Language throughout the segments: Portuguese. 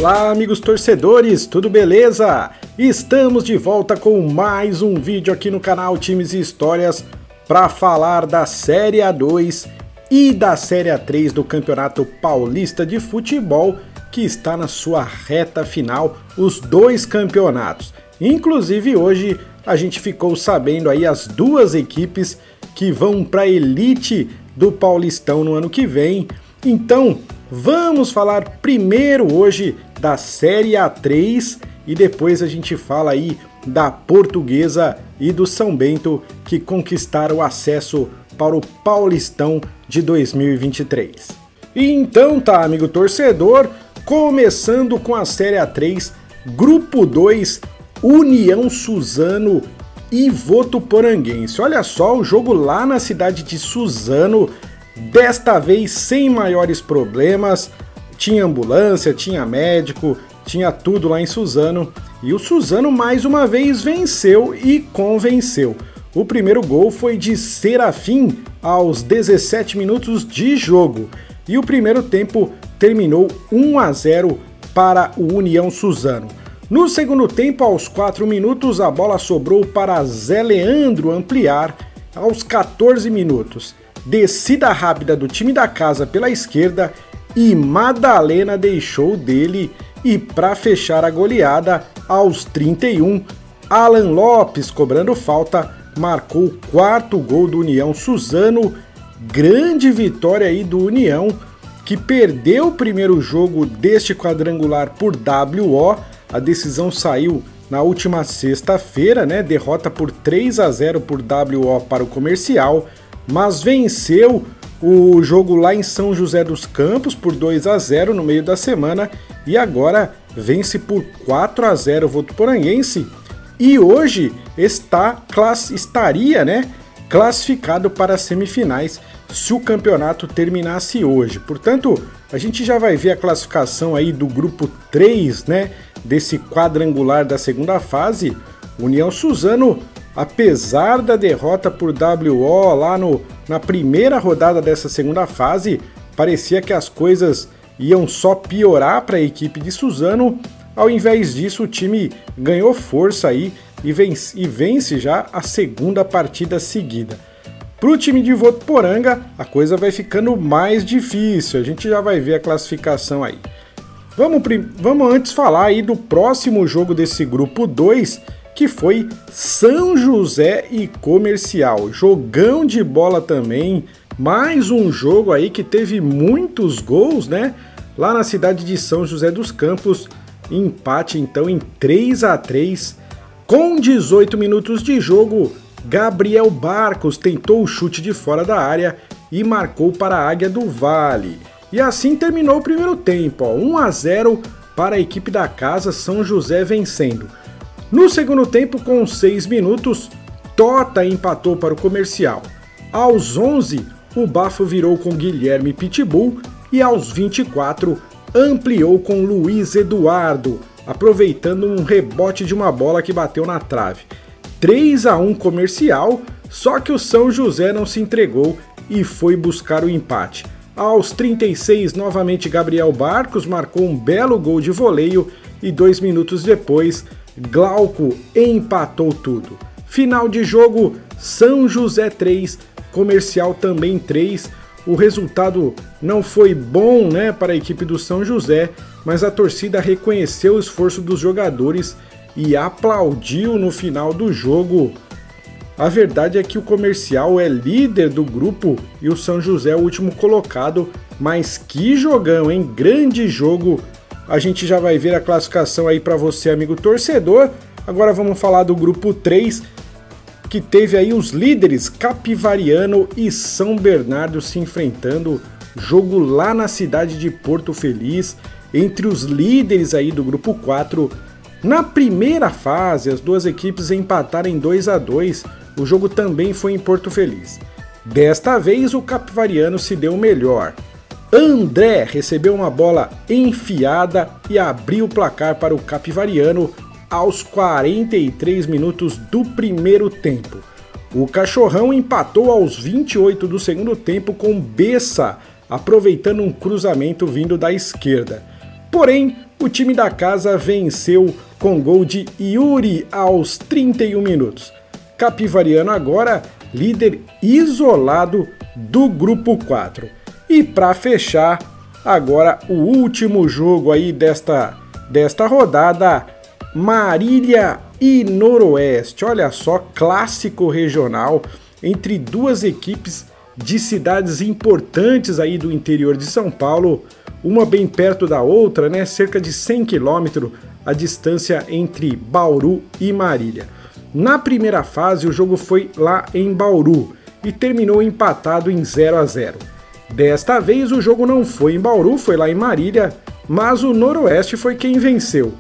Olá, amigos torcedores, tudo beleza? Estamos de volta com mais um vídeo aqui no canal Times e Histórias para falar da Série A2 e da Série A3 do Campeonato Paulista de Futebol, que está na sua reta final, os dois campeonatos. Inclusive hoje a gente ficou sabendo aí as duas equipes que vão para a elite do Paulistão no ano que vem. Então, vamos falar primeiro hoje da Série A3 e depois a gente fala aí da Portuguesa e do São Bento, que conquistaram o acesso para o Paulistão de 2023. Então tá, amigo torcedor, começando com a Série A3, Grupo 2, União Suzano e Votuporanguense. Olha só, o jogo lá na cidade de Suzano, desta vez sem maiores problemas, tinha ambulância, tinha médico, tinha tudo lá em Suzano, e o Suzano mais uma vez venceu e convenceu. O primeiro gol foi de Serafim aos 17 minutos de jogo, e o primeiro tempo terminou 1-0 para o União Suzano. No segundo tempo, aos 4 minutos, a bola sobrou para Zé Leandro ampliar aos 14 minutos. Descida rápida do time da casa pela esquerda e Madalena deixou dele, e para fechar a goleada, aos 31, Alan Lopes, cobrando falta, marcou o quarto gol do União Suzano. Grande vitória aí do União, que perdeu o primeiro jogo deste quadrangular por WO. A decisão saiu na última sexta-feira, né? Derrota por 3-0 por WO para o Comercial, mas venceu o jogo lá em São José dos Campos por 2-0 no meio da semana e agora vence por 4-0 o Votuporanguense e hoje estaria, né, classificado para as semifinais se o campeonato terminasse hoje. Portanto, a gente já vai ver a classificação aí do grupo 3, né, desse quadrangular da segunda fase. União Suzano, apesar da derrota por WO lá na primeira rodada dessa segunda fase, parecia que as coisas iam só piorar para a equipe de Suzano. Ao invés disso, o time ganhou força aí e vence já a segunda partida seguida. Para o time de Votuporanga, a coisa vai ficando mais difícil, a gente já vai ver a classificação aí. Vamos antes falar aí do próximo jogo desse grupo 2, que foi São José e Comercial. Jogão de bola também, mais um jogo aí que teve muitos gols, né? Lá na cidade de São José dos Campos, empate então em 3-3. Com 18 minutos de jogo, Gabriel Barcos tentou o chute de fora da área e marcou para a Águia do Vale. E assim terminou o primeiro tempo, 1-0 para a equipe da casa, São José vencendo. No segundo tempo, com 6 minutos, Tota empatou para o Comercial. Aos 11, o bafo virou com Guilherme Pitbull e aos 24, ampliou com Luiz Eduardo, aproveitando um rebote de uma bola que bateu na trave. 3-1 Comercial, só que o São José não se entregou e foi buscar o empate. Aos 36, novamente Gabriel Barcos marcou um belo gol de voleio e 2 minutos depois, Glauco empatou tudo. Final de jogo, São José 3, Comercial também 3. O resultado não foi bom, né, para a equipe do São José, mas a torcida reconheceu o esforço dos jogadores e aplaudiu no final do jogo. A verdade é que o Comercial é líder do grupo e o São José é o último colocado, mas que jogão, hein? Grande jogo. A gente já vai ver a classificação aí para você, amigo torcedor. Agora vamos falar do grupo 3, que teve aí os líderes Capivariano e São Bernardo se enfrentando. Jogo lá na cidade de Porto Feliz, entre os líderes aí do grupo 4. Na primeira fase, as duas equipes empataram em 2-2. O jogo também foi em Porto Feliz. Desta vez, o Capivariano se deu melhor. André recebeu uma bola enfiada e abriu o placar para o Capivariano aos 43 minutos do primeiro tempo. O Cachorrão empatou aos 28 do segundo tempo com Bessa, aproveitando um cruzamento vindo da esquerda. Porém, O time da casa venceu com gol de Yuri aos 31 minutos. Capivariano agora líder isolado do grupo 4. E para fechar, agora o último jogo aí desta rodada, Marília e Noroeste. Olha só, clássico regional entre duas equipes de cidades importantes aí do interior de São Paulo, uma bem perto da outra, né? Cerca de 100 km a distância entre Bauru e Marília. Na primeira fase, o jogo foi lá em Bauru e terminou empatado em 0-0. Desta vez, o jogo não foi em Bauru, foi lá em Marília, mas o Noroeste foi quem venceu.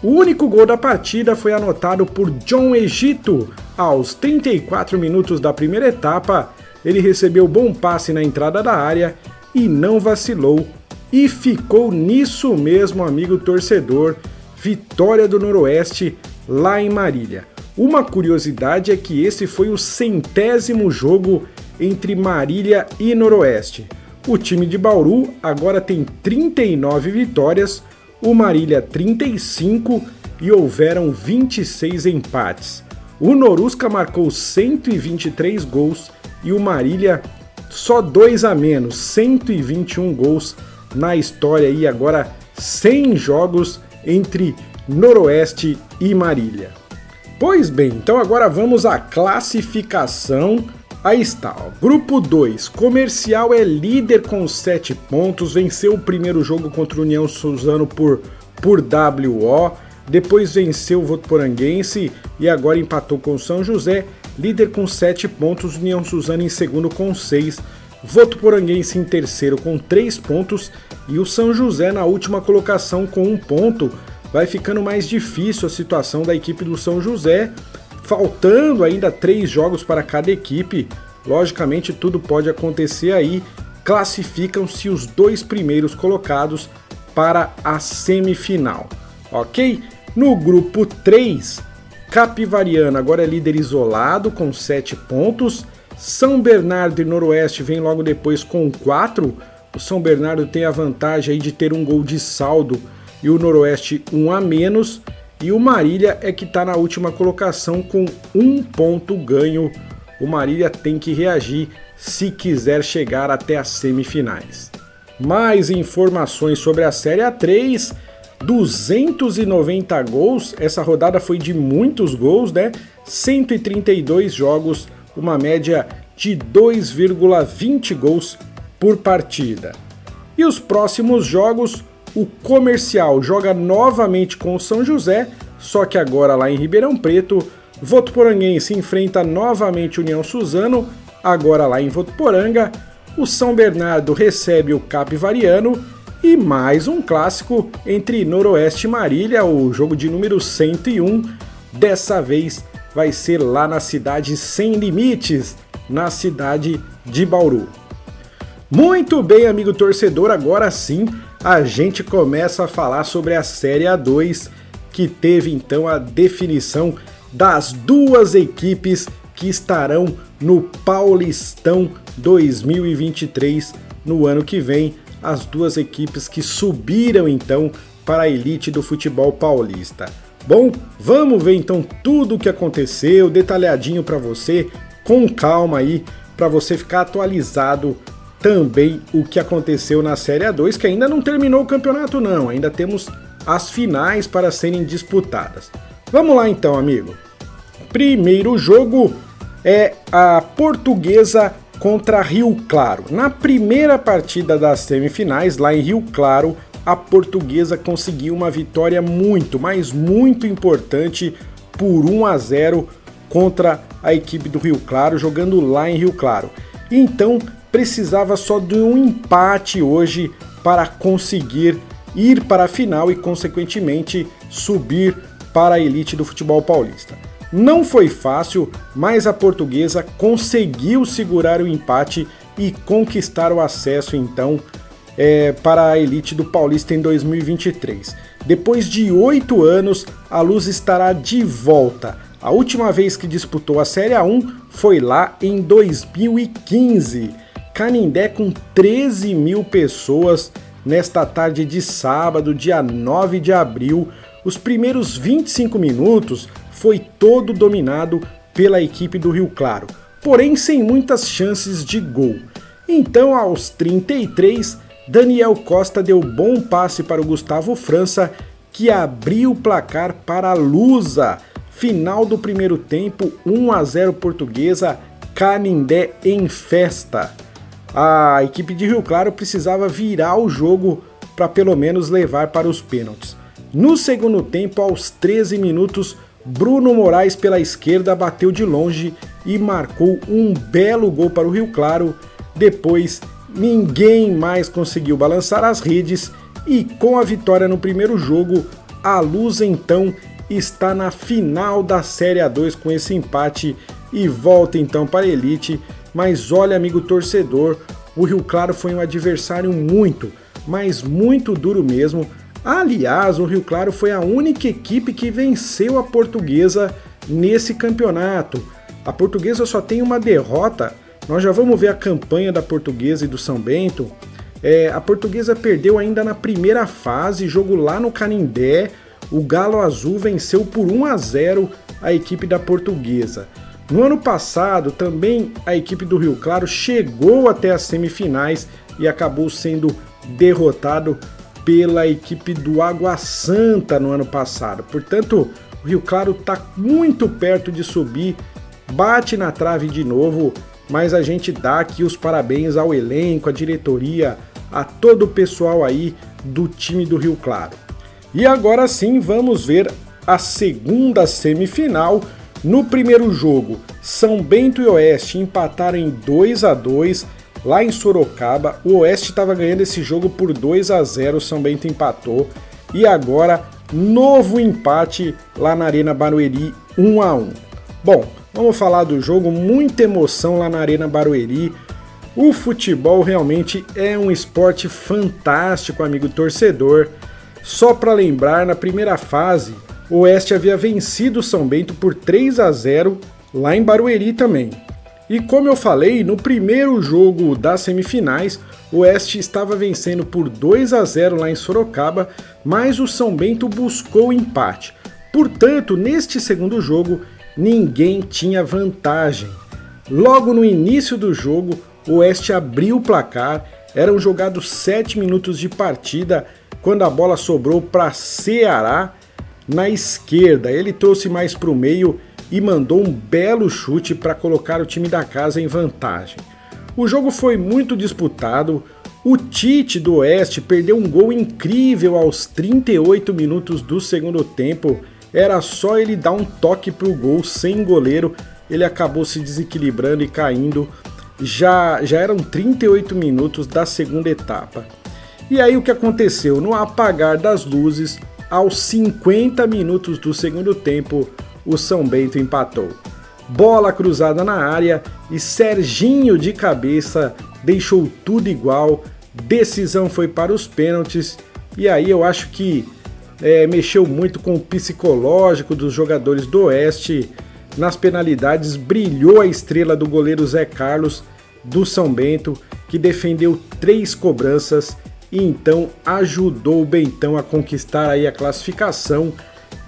O único gol da partida foi anotado por John Egito aos 34 minutos da primeira etapa. Ele recebeu bom passe na entrada da área e não vacilou. E ficou nisso mesmo, amigo torcedor. Vitória do Noroeste lá em Marília. Uma curiosidade é que esse foi o 100º jogo entre Marília e Noroeste. O time de Bauru agora tem 39 vitórias, o Marília 35 e houveram 26 empates. O Norusca marcou 123 gols e o Marília só 2 a menos, 121 gols na história e agora 100 jogos entre Noroeste e Marília. Pois bem, então agora vamos à classificação. Aí está, ó. Grupo 2, Comercial é líder com 7 pontos, venceu o primeiro jogo contra o União Suzano por WO, depois venceu o Votuporanguense e agora empatou com o São José, líder com 7 pontos, União Suzano em segundo com 6, Votuporanguense em terceiro com 3 pontos e o São José na última colocação com 1 ponto. Vai ficando mais difícil a situação da equipe do São José, faltando ainda 3 jogos para cada equipe. Logicamente tudo pode acontecer aí, classificam-se os 2 primeiros colocados para a semifinal, ok? No grupo 3, Capivariano agora é líder isolado com 7 pontos, São Bernardo e Noroeste vem logo depois com 4, o São Bernardo tem a vantagem aí de ter um gol de saldo e o Noroeste 1 a menos, e o Marília é que está na última colocação com 1 ponto ganho. O Marília tem que reagir se quiser chegar até as semifinais. Mais informações sobre a Série A3, 290 gols, essa rodada foi de muitos gols, né? 132 jogos, uma média de 2,20 gols por partida. E os próximos jogos, o Comercial joga novamente com o São José, só que agora lá em Ribeirão Preto. Votuporanguense enfrenta novamente o União Suzano, agora lá em Votuporanga. O São Bernardo recebe o Capivariano e mais um clássico entre Noroeste e Marília, o jogo de número 101. Dessa vez vai ser lá na cidade sem limites, na cidade de Bauru. Muito bem, amigo torcedor, agora sim a gente começa a falar sobre a Série A2, que teve então a definição das 2 equipes que estarão no Paulistão 2023 no ano que vem, as 2 equipes que subiram então para a elite do futebol paulista. Bom, vamos ver então tudo o que aconteceu, detalhadinho para você, com calma aí, para você ficar atualizado também o que aconteceu na Série A2, que ainda não terminou o campeonato não, ainda temos as finais para serem disputadas. Vamos lá então, amigo. Primeiro jogo é a Portuguesa contra Rio Claro. Na primeira partida das semifinais, lá em Rio Claro, a Portuguesa conseguiu uma vitória muito, mas muito importante por 1 a 0 contra a equipe do Rio Claro, jogando lá em Rio Claro. Então, precisava só de um empate hoje para conseguir ir para a final e, consequentemente, subir para a elite do futebol paulista. Não foi fácil, mas a Portuguesa conseguiu segurar o empate e conquistar o acesso, então, para a elite do Paulista em 2023. Depois de 8 anos, a Luz estará de volta. A última vez que disputou a Série A1 foi lá em 2015. Canindé com 13 mil pessoas nesta tarde de sábado, dia 9 de abril. Os primeiros 25 minutos foi todo dominado pela equipe do Rio Claro, porém sem muitas chances de gol. Então, aos 33, Daniel Costa deu bom passe para o Gustavo França, que abriu o placar para a Lusa. Final do primeiro tempo, 1-0 Portuguesa, Canindé em festa. A equipe de Rio Claro precisava virar o jogo para pelo menos levar para os pênaltis. No segundo tempo, aos 13 minutos, Bruno Moraes pela esquerda bateu de longe e marcou um belo gol para o Rio Claro. Depois, ninguém mais conseguiu balançar as redes e com a vitória no primeiro jogo, a Luz então está na final da Série A2 com esse empate e volta então para a Elite. Mas olha, amigo torcedor, o Rio Claro foi um adversário muito, mas muito duro mesmo. Aliás, o Rio Claro foi a única equipe que venceu a Portuguesa nesse campeonato. A Portuguesa só tem uma derrota. Nós já vamos ver a campanha da Portuguesa e do São Bento. A Portuguesa perdeu ainda na primeira fase, jogo lá no Canindé. O Galo Azul venceu por 1-0 a equipe da Portuguesa. No ano passado, também a equipe do Rio Claro chegou até as semifinais e acabou sendo derrotado pela equipe do Água Santa no ano passado. Portanto, o Rio Claro está muito perto de subir, bate na trave de novo, mas a gente dá aqui os parabéns ao elenco, à diretoria, a todo o pessoal aí do time do Rio Claro. E agora sim, vamos ver a segunda semifinal. No primeiro jogo, São Bento e Oeste empataram em 2-2 lá em Sorocaba. O Oeste estava ganhando esse jogo por 2-0, o São Bento empatou. E agora, novo empate lá na Arena Barueri, 1-1. Bom, vamos falar do jogo, muita emoção lá na Arena Barueri. O futebol realmente é um esporte fantástico, amigo torcedor. Só para lembrar, na primeira fase, o Oeste havia vencido o São Bento por 3-0 lá em Barueri também. E como eu falei, no primeiro jogo das semifinais, o Oeste estava vencendo por 2-0 lá em Sorocaba, mas o São Bento buscou o empate. Portanto, neste segundo jogo, ninguém tinha vantagem. Logo no início do jogo, o Oeste abriu o placar, eram jogados 7 minutos de partida, quando a bola sobrou para Ceará na esquerda. Ele trouxe mais para o meio e mandou um belo chute para colocar o time da casa em vantagem. O jogo foi muito disputado. O Tite do Oeste perdeu um gol incrível aos 38 minutos do segundo tempo. Era só ele dar um toque para o gol sem goleiro. Ele acabou se desequilibrando e caindo. Já eram 38 minutos da segunda etapa. E aí o que aconteceu? No apagar das luzes, aos 50 minutos do segundo tempo, o São Bento empatou. Bola cruzada na área e Serginho de cabeça deixou tudo igual. Decisão foi para os pênaltis e aí eu acho que mexeu muito com o psicológico dos jogadores do Oeste. Nas penalidades brilhou a estrela do goleiro Zé Carlos do São Bento, que defendeu 3 cobranças e então ajudou o Bentão a conquistar aí a classificação.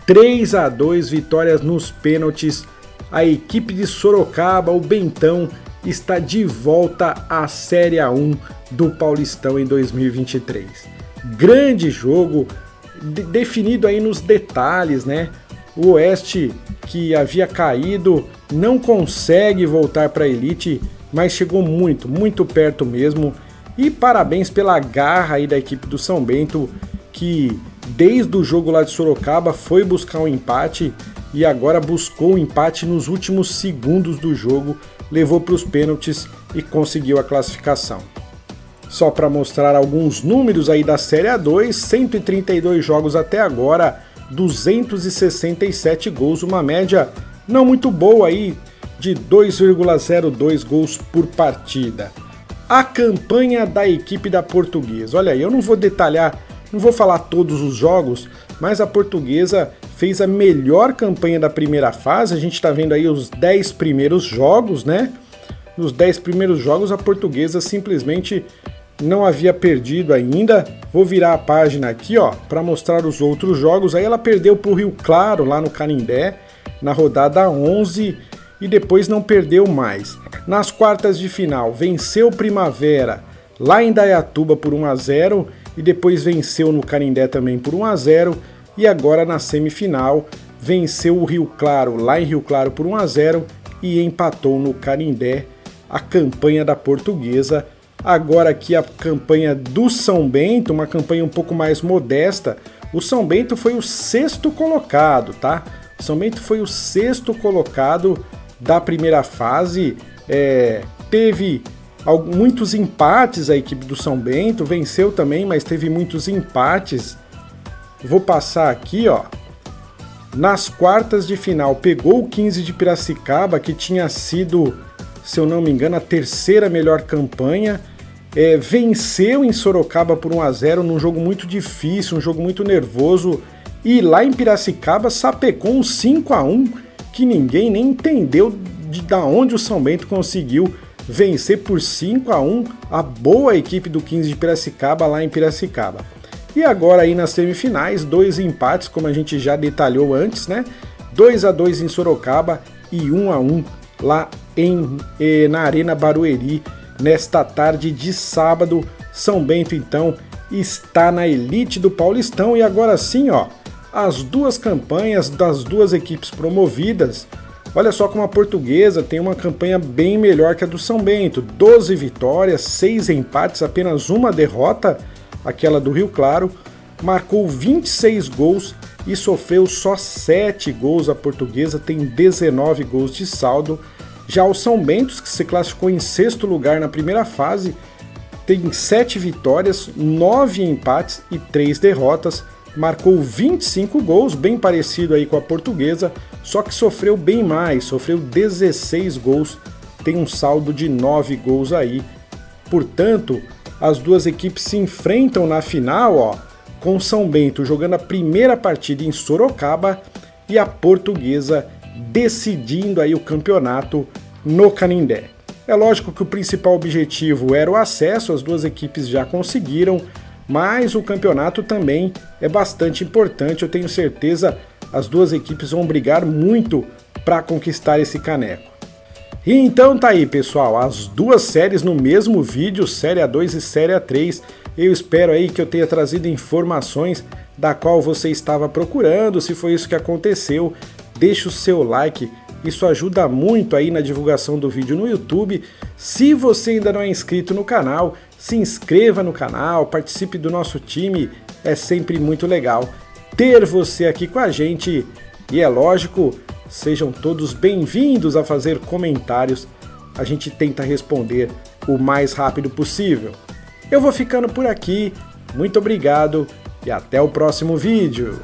3-2, vitórias nos pênaltis. A equipe de Sorocaba, o Bentão, está de volta à Série A1 do Paulistão em 2023. Grande jogo, definido aí nos detalhes, né? O Oeste, que havia caído, não consegue voltar para a Elite, mas chegou muito, muito perto mesmo. E parabéns pela garra aí da equipe do São Bento, que desde o jogo lá de Sorocaba foi buscar um empate e agora buscou o empate nos últimos segundos do jogo, levou para os pênaltis e conseguiu a classificação. Só para mostrar alguns números aí da Série A2, 132 jogos até agora, 267 gols, uma média não muito boa aí de 2,02 gols por partida. A campanha da equipe da Portuguesa. Olha aí, eu não vou detalhar, não vou falar todos os jogos, mas a Portuguesa fez a melhor campanha da primeira fase. A gente está vendo aí os 10 primeiros jogos, né? Nos 10 primeiros jogos, a Portuguesa simplesmente não havia perdido ainda. Vou virar a página aqui, ó, para mostrar os outros jogos. Aí ela perdeu para o Rio Claro, lá no Canindé, na rodada 11, e depois não perdeu mais. Nas quartas de final, venceu o Primavera lá em Dayatuba por 1-0, e depois venceu no Canindé também por 1-0, e agora na semifinal venceu o Rio Claro lá em Rio Claro por 1-0 e empatou no Canindé. A campanha da Portuguesa. Agora aqui a campanha do São Bento, uma campanha um pouco mais modesta. O São Bento foi o 6º colocado, tá? O São Bento foi o 6º colocado da primeira fase. Teve muitos empates a equipe do São Bento, venceu também, mas teve muitos empates. Vou passar aqui, ó. Nas quartas de final, pegou o 15 de Piracicaba, que tinha sido, se eu não me engano, a terceira melhor campanha. Venceu em Sorocaba por 1-0, num jogo muito difícil, um jogo muito nervoso. E lá em Piracicaba sapecou um 5-1, que ninguém nem entendeu de onde o São Bento conseguiu vencer por 5-1 a boa equipe do 15 de Piracicaba lá em Piracicaba. E agora aí nas semifinais, 2 empates, como a gente já detalhou antes, né? 2-2 em Sorocaba e 1-1 lá na Arena Barueri, nesta tarde de sábado. São Bento, então, está na elite do Paulistão. E agora sim, ó, as duas campanhas das duas equipes promovidas. Olha só como a Portuguesa tem uma campanha bem melhor que a do São Bento. 12 vitórias, 6 empates, apenas uma derrota, aquela do Rio Claro. Marcou 26 gols e sofreu só 7 gols. A Portuguesa tem 19 gols de saldo. Já o São Bento, que se classificou em 6º lugar na primeira fase, tem 7 vitórias, 9 empates e 3 derrotas. Marcou 25 gols, bem parecido aí com a Portuguesa, só que sofreu bem mais, sofreu 16 gols, tem um saldo de 9 gols aí. Portanto, as duas equipes se enfrentam na final, ó, com o São Bento jogando a primeira partida em Sorocaba e a Portuguesa decidindo aí o campeonato no Canindé. É lógico que o principal objetivo era o acesso, as duas equipes já conseguiram, mas o campeonato também é bastante importante. Eu tenho certeza as duas equipes vão brigar muito para conquistar esse caneco. E então tá aí, pessoal, as duas séries no mesmo vídeo, Série A2 e Série A3. Eu espero aí que eu tenha trazido informações da qual você estava procurando. Se foi isso que aconteceu, deixa o seu like, isso ajuda muito aí na divulgação do vídeo no YouTube. Se você ainda não é inscrito no canal, se inscreva no canal, participe do nosso time, é sempre muito legal ter você aqui com a gente. E é lógico, sejam todos bem-vindos a fazer comentários, a gente tenta responder o mais rápido possível. Eu vou ficando por aqui, muito obrigado e até o próximo vídeo.